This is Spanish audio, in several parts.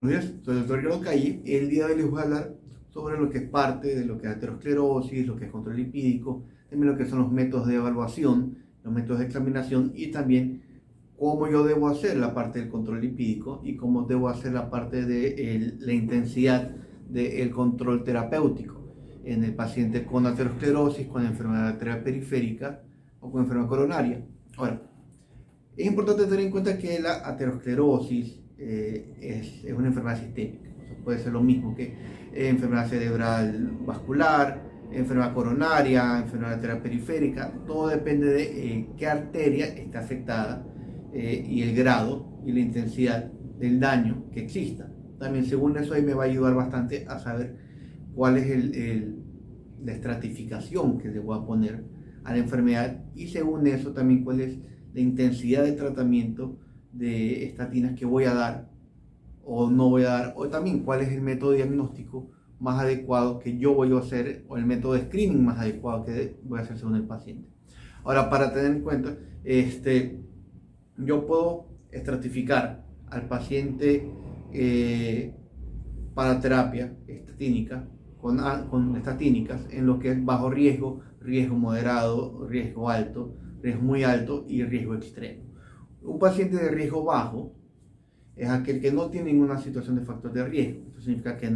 Buenos días, soy el doctor Ricardo Calle. El día de hoy les voy a hablar sobre lo que es parte de lo que es aterosclerosis, lo que es control lipídico, también lo que son los métodos de evaluación, los métodos de examinación y también cómo yo debo hacer la parte del control lipídico y cómo debo hacer la parte de la intensidad del control terapéutico en el paciente con aterosclerosis, con enfermedad arterial periférica o con enfermedad coronaria. Ahora, es importante tener en cuenta que la aterosclerosis es una enfermedad sistémica. O sea, puede ser lo mismo que enfermedad cerebral vascular, enfermedad coronaria, enfermedad arterial periférica. Todo depende de qué arteria está afectada y el grado y la intensidad del daño que exista. También según eso ahí me va a ayudar bastante a saber cuál es la estratificación que le voy a poner a la enfermedad y según eso también cuál es la intensidad de tratamiento de estatinas que voy a dar o no voy a dar, o también cuál es el método diagnóstico más adecuado que yo voy a hacer o el método de screening más adecuado que voy a hacer según el paciente. Ahora, para tener en cuenta, yo puedo estratificar al paciente para terapia estatínica con estatínicas en lo que es bajo riesgo, riesgo moderado, riesgo alto, riesgo muy alto y riesgo extremo. Un paciente de riesgo bajo es aquel que no tiene ninguna situación de factor de riesgo. Esto significa que,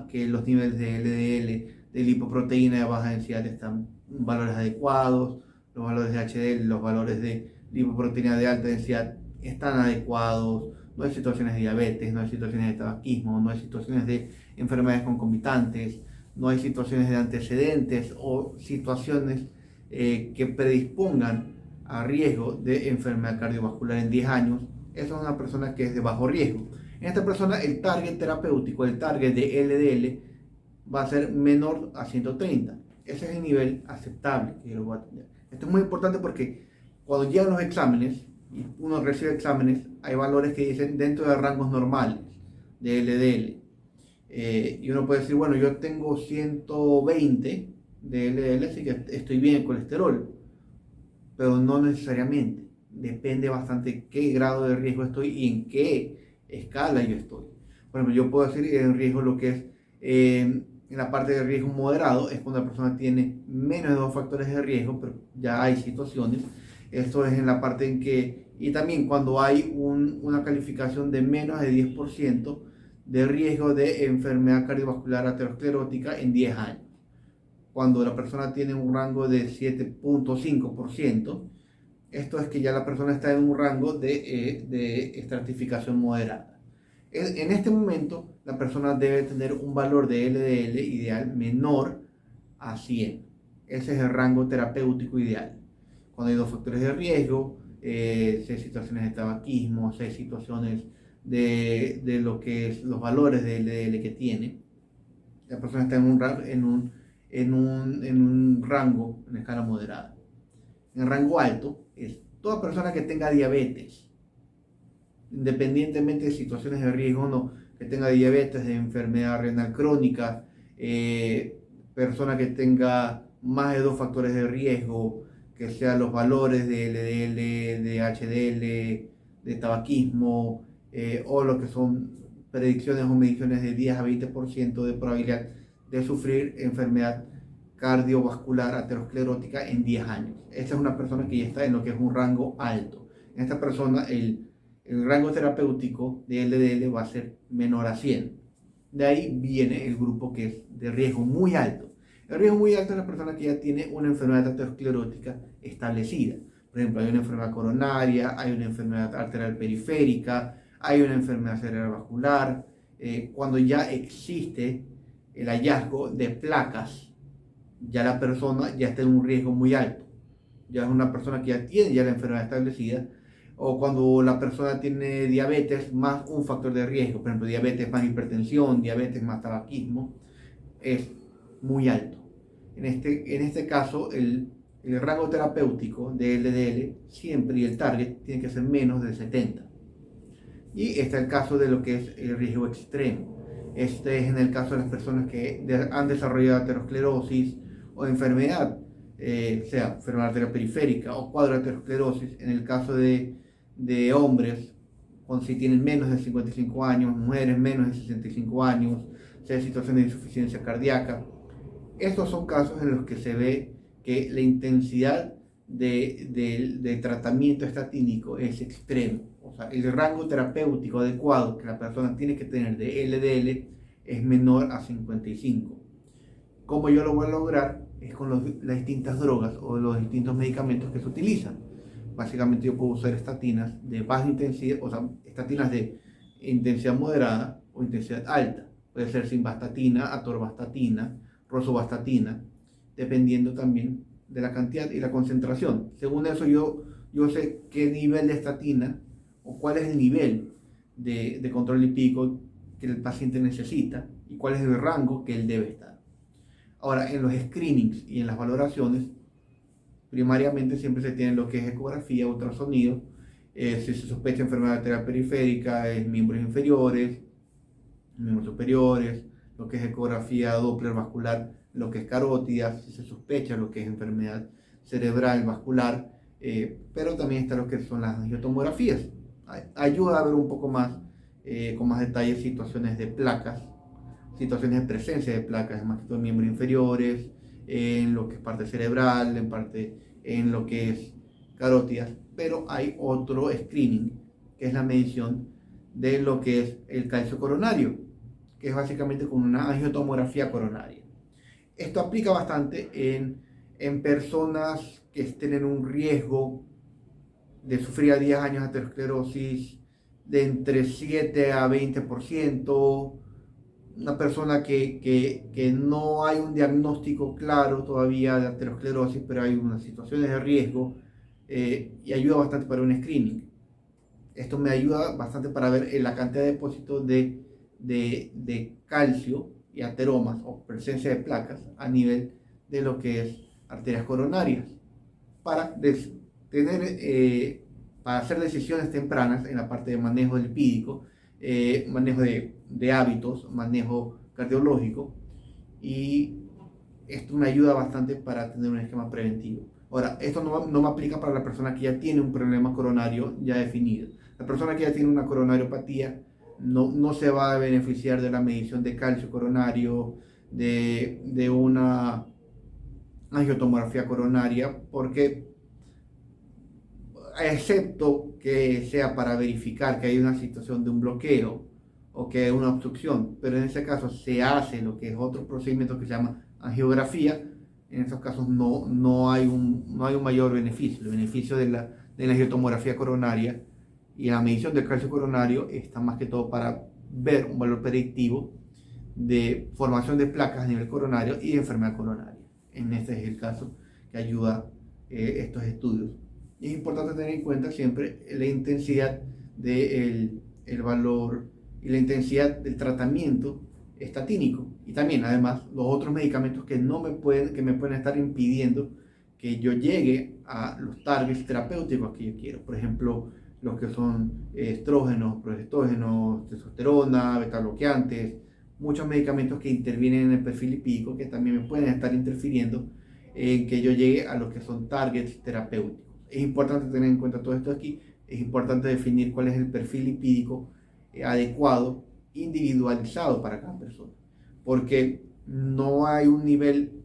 que los niveles de LDL, de lipoproteína de baja densidad están en valores adecuados, los valores de HDL, los valores de lipoproteína de alta densidad están adecuados, no hay situaciones de diabetes, no hay situaciones de tabaquismo, no hay situaciones de enfermedades concomitantes, no hay situaciones de antecedentes o situaciones que predispongan a riesgo de enfermedad cardiovascular en 10 años. Esa es una persona que es de bajo riesgo. En esta persona el target terapéutico, el target de LDL va a ser menor a 130. Ese es el nivel aceptable que yo voy a tener. Esto es muy importante porque cuando llegan los exámenes, y uno recibe exámenes, hay valores que dicen dentro de rangos normales de LDL. Y uno puede decir, bueno, yo tengo 120 de LDL, así que estoy bien en colesterol, pero no necesariamente. Depende bastante qué grado de riesgo estoy y en qué escala yo estoy. Por ejemplo, yo puedo decir en riesgo lo que es en la parte de riesgo moderado, es cuando la persona tiene menos de dos factores de riesgo, pero ya hay situaciones. Esto es en la parte en que, y también cuando hay una calificación de menos de 10% de riesgo de enfermedad cardiovascular aterosclerótica en 10 años. Cuando la persona tiene un rango de 7,5%, esto es que ya la persona está en un rango de estratificación moderada. En este momento, la persona debe tener un valor de LDL ideal menor a 100. Ese es el rango terapéutico ideal. Cuando hay dos factores de riesgo, si hay situaciones de tabaquismo, si hay situaciones de lo que es los valores de LDL que tiene, la persona está en un rango, en escala moderada. En el rango alto es toda persona que tenga diabetes, independientemente de situaciones de riesgo o no, que tenga diabetes, de enfermedad renal crónica, persona que tenga más de dos factores de riesgo, que sean los valores de LDL, de HDL, de tabaquismo, o lo que son predicciones o mediciones de 10 a 20% de probabilidad de sufrir enfermedad cardiovascular aterosclerótica en 10 años. Esta es una persona que ya está en lo que es un rango alto. En esta persona el rango terapéutico de LDL va a ser menor a 100. De ahí viene el grupo que es de riesgo muy alto. El riesgo muy alto es la persona que ya tiene una enfermedad aterosclerótica establecida. Por ejemplo, hay una enfermedad coronaria, hay una enfermedad arterial periférica, hay una enfermedad cerebrovascular. Cuando ya existe el hallazgo de placas, ya la persona ya está en un riesgo muy alto. Ya es una persona que ya tiene ya la enfermedad establecida. O cuando la persona tiene diabetes más un factor de riesgo, por ejemplo, diabetes más hipertensión, diabetes más tabaquismo, es muy alto. En este caso, el rango terapéutico de LDL siempre y el target tiene que ser menos de 70. Y está el caso de lo que es el riesgo extremo. Este es en el caso de las personas que han desarrollado aterosclerosis o enfermedad, sea enfermedad arterial periférica o cuadro de aterosclerosis. En el caso de hombres si tienen menos de 55 años, mujeres menos de 65 años, si hay situaciones de insuficiencia cardíaca. Estos son casos en los que se ve que la intensidad de tratamiento estatínico es extremo. O sea, el rango terapéutico adecuado que la persona tiene que tener de LDL es menor a 55. ¿Cómo yo lo voy a lograr? Es con las distintas drogas o los distintos medicamentos que se utilizan. Básicamente yo puedo usar estatinas de baja intensidad, o sea, estatinas de intensidad moderada o intensidad alta. Puede ser simvastatina, atorvastatina, rosuvastatina, dependiendo también de la cantidad y la concentración. Según eso yo sé qué nivel de estatina o cuál es el nivel de control lipídico que el paciente necesita y cuál es el rango que él debe estar. Ahora, en los screenings y en las valoraciones, primariamente siempre se tiene lo que es ecografía, ultrasonido, si se sospecha enfermedad arterial periférica, miembros inferiores, miembros superiores, lo que es ecografía Doppler vascular, lo que es carótida, si se sospecha lo que es enfermedad cerebral vascular, pero también está lo que son las angiotomografías. Ayuda a ver un poco más, con más detalle, situaciones de placas, situaciones de presencia de placas, más que todo en miembros inferiores, en lo que es parte cerebral, en lo que es carótidas, pero hay otro screening, que es la medición de lo que es el calcio coronario, que es básicamente con una angiotomografía coronaria. Esto aplica bastante en personas que estén en un riesgo de sufrir a 10 años de aterosclerosis de entre 7 a 20%, una persona que no hay un diagnóstico claro todavía de aterosclerosis, pero hay unas situaciones de riesgo, y ayuda bastante para un screening. Esto me ayuda bastante para ver la cantidad de depósitos de calcio y ateromas o presencia de placas a nivel de lo que es arterias coronarias, para para hacer decisiones tempranas en la parte de manejo lipídico, manejo de hábitos, manejo cardiológico, y esto me ayuda bastante para tener un esquema preventivo. Ahora, esto no me aplica para la persona que ya tiene un problema coronario ya definido. La persona que ya tiene una coronariopatía no se va a beneficiar de la medición de calcio coronario, de una angiotomografía coronaria, porque excepto que sea para verificar que hay una situación de un bloqueo o que hay una obstrucción, pero en ese caso se hace lo que es otro procedimiento que se llama angiografía. En estos casos no hay un mayor beneficio. El beneficio de la angiotomografía coronaria y la medición del calcio coronario está más que todo para ver un valor predictivo de formación de placas a nivel coronario y de enfermedad coronaria. En este es el caso que ayuda estos estudios. Y es importante tener en cuenta siempre la intensidad del valor y la intensidad del tratamiento estatínico, y también además los otros medicamentos que me pueden estar impidiendo que yo llegue a los targets terapéuticos que yo quiero. Por ejemplo, los que son estrógenos, progestógenos, testosterona, beta bloqueantes, muchos medicamentos que intervienen en el perfil lipídico que también me pueden estar interfiriendo en que yo llegue a lo que son targets terapéuticos. Es importante tener en cuenta todo esto aquí. Es importante definir cuál es el perfil lipídico adecuado, individualizado para cada persona, porque no hay un nivel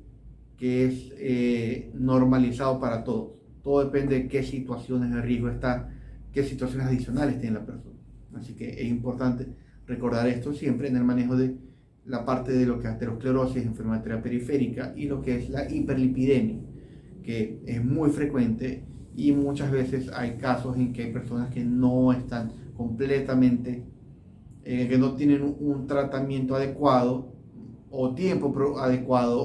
que es normalizado para todos. Todo depende de qué situaciones de riesgo está, qué situaciones adicionales tiene la persona. Así que es importante recordar esto siempre en el manejo de la parte de lo que es aterosclerosis, enfermedad arterial periférica, y lo que es la hiperlipidemia, que es muy frecuente, y muchas veces hay casos en que hay personas que no están completamente, que no tienen un tratamiento adecuado o tiempo adecuado,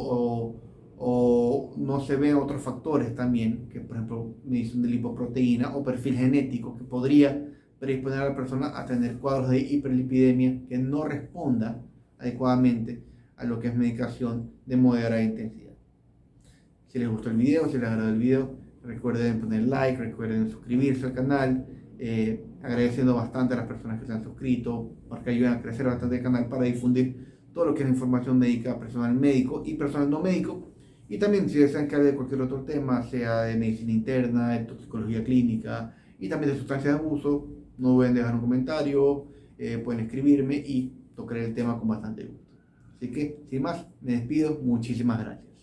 o no se ven otros factores también, que por ejemplo medición de lipoproteína o perfil genético que podría predisponer a la persona a tener cuadros de hiperlipidemia que no responda adecuadamente a lo que es medicación de moderada intensidad. Si les gustó el video, si les agradó el video, recuerden poner like, recuerden suscribirse al canal, agradeciendo bastante a las personas que se han suscrito, porque ayudan a crecer bastante el canal para difundir todo lo que es información médica, personal médico y personal no médico. Y también si desean que hable de cualquier otro tema, sea de medicina interna, de toxicología clínica y también de sustancias de abuso, No duden en dejar un comentario, pueden escribirme y tocaré el tema con bastante gusto. Así que, sin más, me despido. Muchísimas gracias.